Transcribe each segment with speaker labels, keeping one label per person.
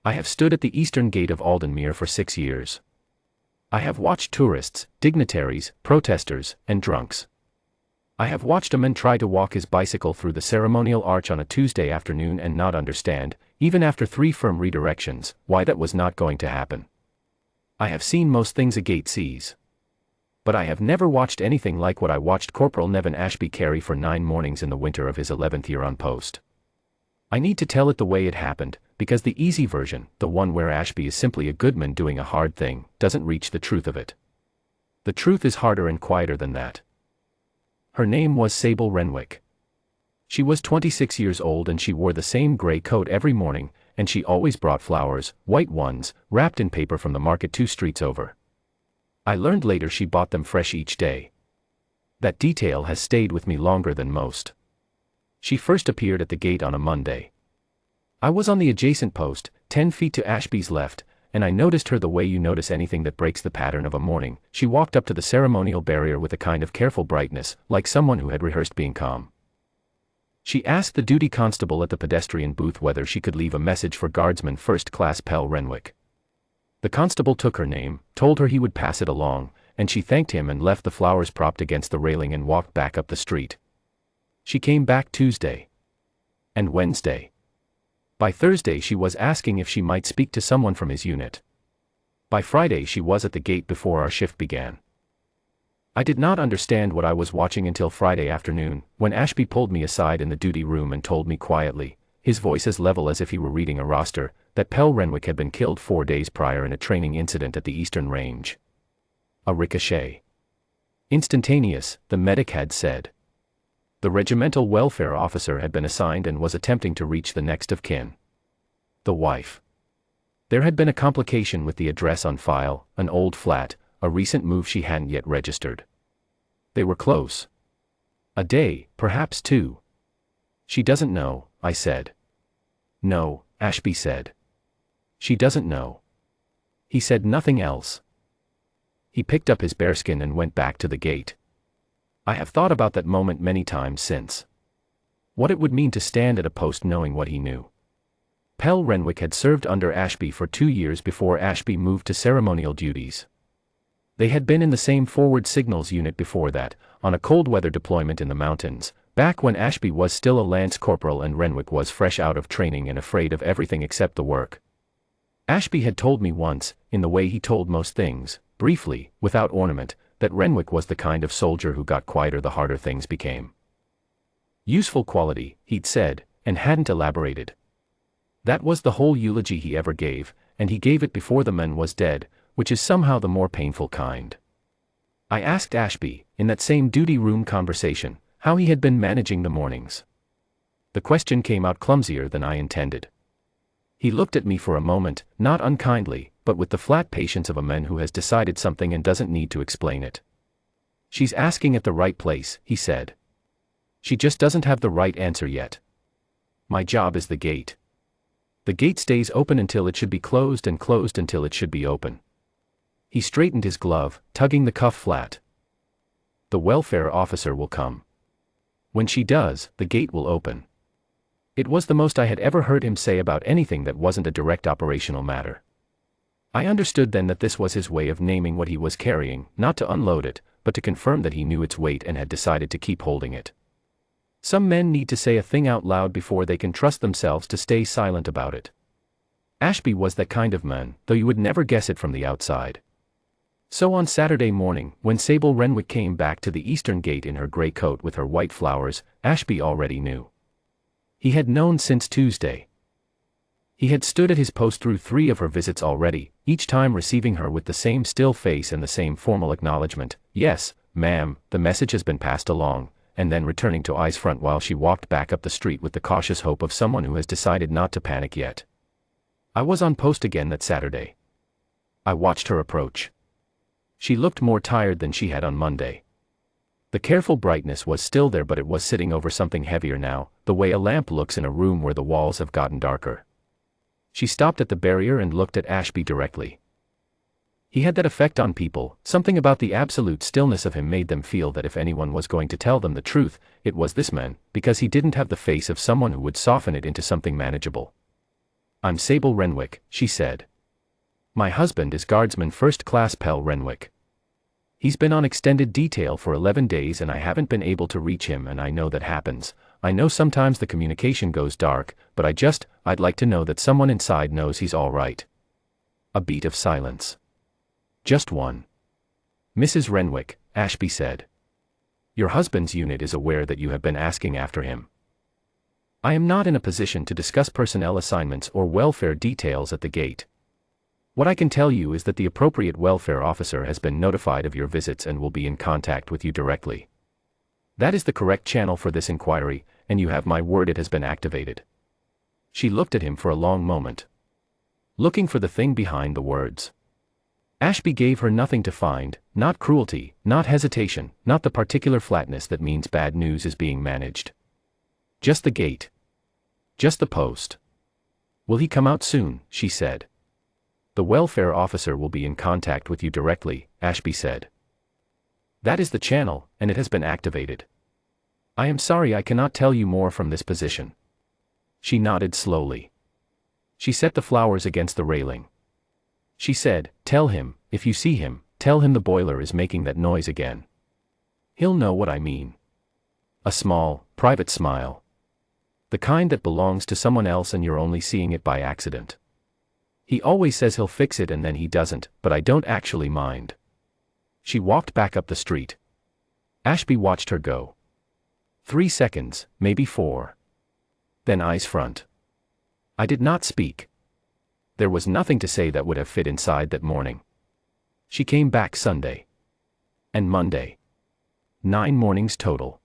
Speaker 1: I have stood at the eastern gate of Aldenmere for 6 years. I have watched tourists, dignitaries, protesters, and drunks. I have watched a man try to walk his bicycle through the ceremonial arch on a Tuesday afternoon and not understand, even after 3 firm redirections, why that was not going to happen. I have seen most things a gate sees. But I have never watched anything like what I watched Corporal Nevin Ashby carry for 9 mornings in the winter of his 11th year on post. I need to tell it the way it happened, because the easy version, the one where Ashby is simply a good man doing a hard thing, doesn't reach the truth of it. The truth is harder and quieter than that. Her name was Sable Renwick. She was 26 years old and she wore the same gray coat every morning, and she always brought flowers, white ones, wrapped in paper from the market 2 streets over. I learned later she bought them fresh each day. That detail has stayed with me longer than most. She first appeared at the gate on a Monday. I was on the adjacent post, 10 feet to Ashby's left, and I noticed her the way you notice anything that breaks the pattern of a morning. She walked up to the ceremonial barrier with a kind of careful brightness, like someone who had rehearsed being calm. She asked the duty constable at the pedestrian booth whether she could leave a message for Guardsman First Class Pell Renwick. The constable took her name, told her he would pass it along, and she thanked him and left the flowers propped against the railing and walked back up the street. She came back Tuesday. And Wednesday. By Thursday she was asking if she might speak to someone from his unit. By Friday she was at the gate before our shift began. I did not understand what I was watching until Friday afternoon, when Ashby pulled me aside in the duty room and told me quietly, his voice as level as if he were reading a roster, that Pell Renwick had been killed 4 days prior in a training incident at the Eastern Range. A ricochet. Instantaneous, the medic had said. The regimental welfare officer had been assigned and was attempting to reach the next of kin. The wife. There had been a complication with the address on file, an old flat, a recent move she hadn't yet registered. They were close. A day, perhaps 2. She doesn't know, I said. No, Ashby said. She doesn't know. He said nothing else. He picked up his bearskin and went back to the gate. I have thought about that moment many times since. What it would mean to stand at a post knowing what he knew. Pell Renwick had served under Ashby for 2 years before Ashby moved to ceremonial duties. They had been in the same forward signals unit before that, on a cold weather deployment in the mountains, back when Ashby was still a lance corporal and Renwick was fresh out of training and afraid of everything except the work. Ashby had told me once, in the way he told most things, briefly, without ornament, that Renwick was the kind of soldier who got quieter the harder things became. Useful quality, he'd said, and hadn't elaborated. That was the whole eulogy he ever gave, and he gave it before the man was dead, which is somehow the more painful kind. I asked Ashby, in that same duty room conversation, how he had been managing the mornings. The question came out clumsier than I intended. He looked at me for a moment, not unkindly, but with the flat patience of a man who has decided something and doesn't need to explain it. She's asking at the right place, he said. She just doesn't have the right answer yet. My job is the gate. The gate stays open until it should be closed and closed until it should be open. He straightened his glove, tugging the cuff flat. The welfare officer will come. When she does, the gate will open. It was the most I had ever heard him say about anything that wasn't a direct operational matter. I understood then that this was his way of naming what he was carrying, not to unload it, but to confirm that he knew its weight and had decided to keep holding it. Some men need to say a thing out loud before they can trust themselves to stay silent about it. Ashby was that kind of man, though you would never guess it from the outside. So on Saturday morning, when Sable Renwick came back to the eastern gate in her gray coat with her white flowers, Ashby already knew. He had known since Tuesday. He had stood at his post through 3 of her visits already, each time receiving her with the same still face and the same formal acknowledgement, "Yes, ma'am, the message has been passed along," and then returning to eyes front while she walked back up the street with the cautious hope of someone who has decided not to panic yet. I was on post again that Saturday. I watched her approach. She looked more tired than she had on Monday. The careful brightness was still there, but it was sitting over something heavier now, the way a lamp looks in a room where the walls have gotten darker. She stopped at the barrier and looked at Ashby directly. He had that effect on people, something about the absolute stillness of him made them feel that if anyone was going to tell them the truth, it was this man, because he didn't have the face of someone who would soften it into something manageable. I'm Sable Renwick, she said. My husband is Guardsman First Class Pell Renwick. He's been on extended detail for 11 days and I haven't been able to reach him, and I know that happens. I know sometimes the communication goes dark, but I'd like to know that someone inside knows he's all right. A beat of silence. Just one. Mrs. Renwick, Ashby said. Your husband's unit is aware that you have been asking after him. I am not in a position to discuss personnel assignments or welfare details at the gate. What I can tell you is that the appropriate welfare officer has been notified of your visits and will be in contact with you directly. That is the correct channel for this inquiry, and you have my word it has been activated. She looked at him for a long moment, looking for the thing behind the words. Ashby gave her nothing to find, not cruelty, not hesitation, not the particular flatness that means bad news is being managed. Just the gate. Just the post. Will he come out soon? She said. The welfare officer will be in contact with you directly, Ashby said. That is the channel, and it has been activated. I am sorry I cannot tell you more from this position. She nodded slowly. She set the flowers against the railing. She said, tell him, if you see him, tell him the boiler is making that noise again. He'll know what I mean. A small, private smile. The kind that belongs to someone else and you're only seeing it by accident. He always says he'll fix it and then he doesn't, but I don't actually mind. She walked back up the street. Ashby watched her go. 3 seconds, maybe 4. Then eyes front. I did not speak. There was nothing to say that would have fit inside that morning. She came back Sunday. And Monday. 9 mornings total.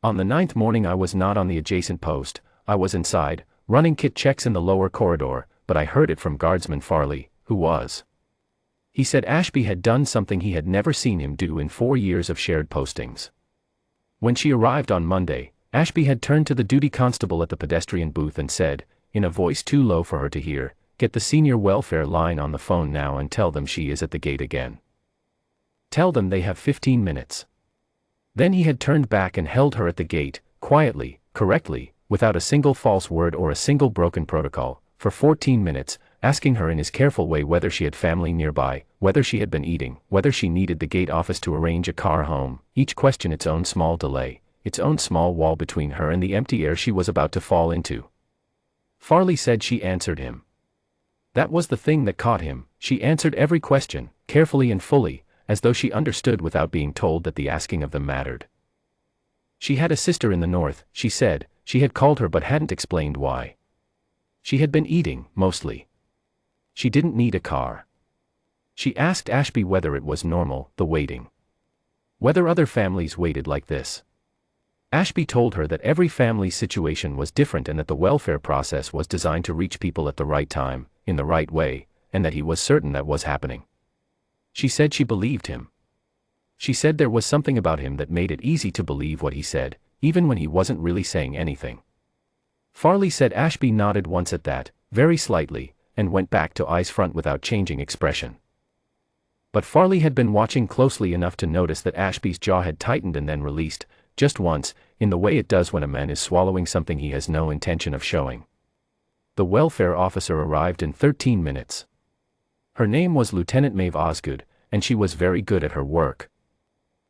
Speaker 1: On the 9th morning I was not on the adjacent post, I was inside, running kit checks in the lower corridor, but I heard it from Guardsman Farley, who was. He said Ashby had done something he had never seen him do in 4 years of shared postings. When she arrived on Monday, Ashby had turned to the duty constable at the pedestrian booth and said, in a voice too low for her to hear, get the senior welfare line on the phone now and tell them she is at the gate again. Tell them they have 15 minutes. Then he had turned back and held her at the gate, quietly, correctly, without a single false word or a single broken protocol, for 14 minutes, asking her in his careful way whether she had family nearby, whether she had been eating, whether she needed the gate office to arrange a car home, each question its own small delay, its own small wall between her and the empty air she was about to fall into. Farley said she answered him. That was the thing that caught him, she answered every question, carefully and fully, as though she understood without being told that the asking of them mattered. She had a sister in the north, she said, she had called her but hadn't explained why. She had been eating, mostly. She didn't need a car. She asked Ashby whether it was normal, the waiting. Whether other families waited like this. Ashby told her that every family's situation was different and that the welfare process was designed to reach people at the right time, in the right way, and that he was certain that was happening. She said she believed him. She said there was something about him that made it easy to believe what he said, even when he wasn't really saying anything. Farley said Ashby nodded once at that, very slightly, and went back to eyes front without changing expression. But Farley had been watching closely enough to notice that Ashby's jaw had tightened and then released, just once, in the way it does when a man is swallowing something he has no intention of showing. The welfare officer arrived in 13 minutes. Her name was Lieutenant Maeve Osgood, and she was very good at her work.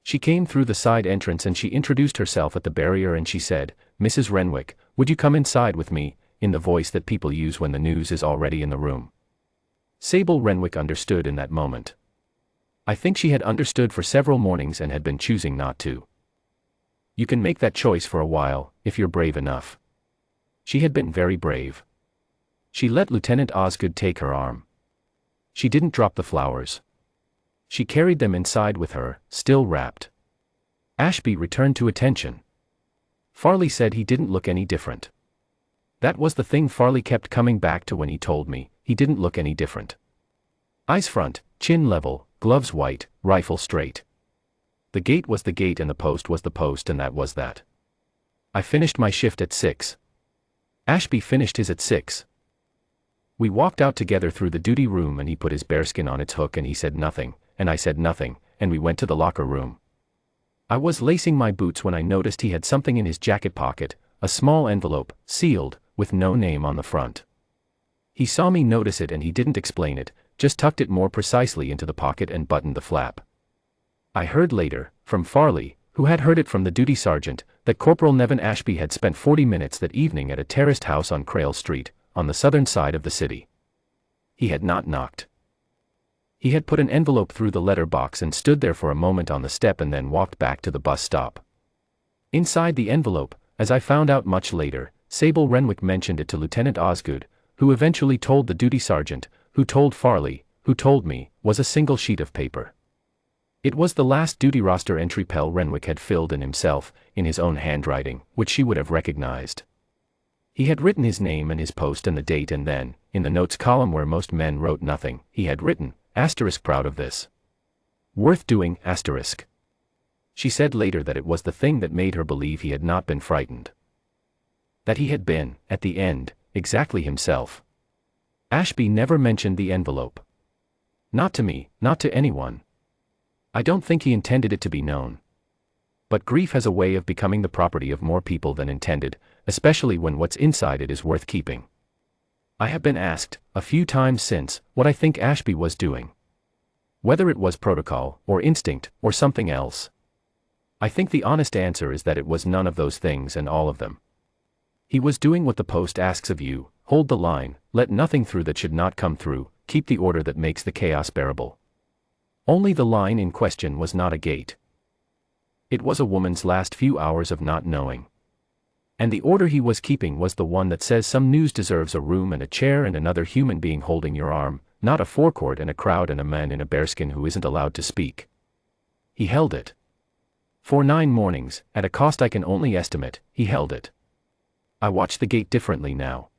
Speaker 1: She came through the side entrance and she introduced herself at the barrier and she said, Mrs. Renwick, would you come inside with me, in the voice that people use when the news is already in the room. Sable Renwick understood in that moment. I think she had understood for several mornings and had been choosing not to. You can make that choice for a while, if you're brave enough. She had been very brave. She let Lieutenant Osgood take her arm. She didn't drop the flowers. She carried them inside with her, still wrapped. Ashby returned to attention. Farley said he didn't look any different. That was the thing Farley kept coming back to when he told me, he didn't look any different. Eyes front, chin level, gloves white, rifle straight. The gate was the gate and the post was the post and that was that. I finished my shift at 6. Ashby finished his at 6. We walked out together through the duty room and he put his bearskin on its hook and he said nothing, and I said nothing, and we went to the locker room. I was lacing my boots when I noticed he had something in his jacket pocket, a small envelope, sealed, with no name on the front. He saw me notice it and he didn't explain it, just tucked it more precisely into the pocket and buttoned the flap. I heard later, from Farley, who had heard it from the duty sergeant, that Corporal Nevin Ashby had spent 40 minutes that evening at a terraced house on Crail Street, on the southern side of the city. He had not knocked. He had put an envelope through the letter box and stood there for a moment on the step and then walked back to the bus stop. Inside the envelope, as I found out much later, Sable Renwick mentioned it to Lieutenant Osgood, who eventually told the duty sergeant, who told Farley, who told me, was a single sheet of paper. It was the last duty roster entry Pell Renwick had filled in himself, in his own handwriting, which she would have recognized. He had written his name and his post and the date, and then, in the notes column where most men wrote nothing, he had written, *, proud of this. Worth doing, *. She said later that it was the thing that made her believe he had not been frightened. That he had been, at the end, exactly himself. Ashby never mentioned the envelope. Not to me, not to anyone. I don't think he intended it to be known. But grief has a way of becoming the property of more people than intended, especially when what's inside it is worth keeping. I have been asked, a few times since, what I think Ashby was doing. Whether it was protocol, or instinct, or something else. I think the honest answer is that it was none of those things and all of them. He was doing what the post asks of you: hold the line, let nothing through that should not come through, keep the order that makes the chaos bearable. Only the line in question was not a gate. It was a woman's last few hours of not knowing. And the order he was keeping was the one that says some news deserves a room and a chair and another human being holding your arm, not a forecourt and a crowd and a man in a bearskin who isn't allowed to speak. He held it. For 9 mornings, at a cost I can only estimate, he held it. I watch the gate differently now.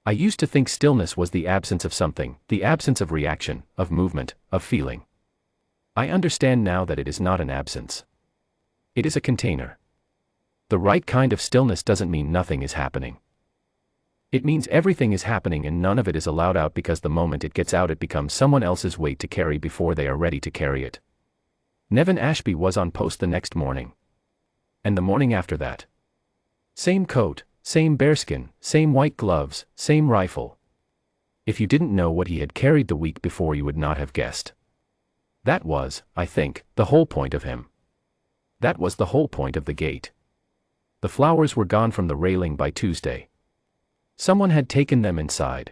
Speaker 1: I used to think stillness was the absence of something, the absence of reaction, of movement, of feeling. I understand now that it is not an absence. It is a container. The right kind of stillness doesn't mean nothing is happening. It means everything is happening and none of it is allowed out, because the moment it gets out it becomes someone else's weight to carry before they are ready to carry it. Nevin Ashby was on post the next morning. And the morning after that. Same coat, same bearskin, same white gloves, same rifle. If you didn't know what he had carried the week before you would not have guessed. That was, I think, the whole point of him. That was the whole point of the gate. The flowers were gone from the railing by Tuesday. Someone had taken them inside.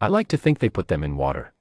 Speaker 1: I like to think they put them in water.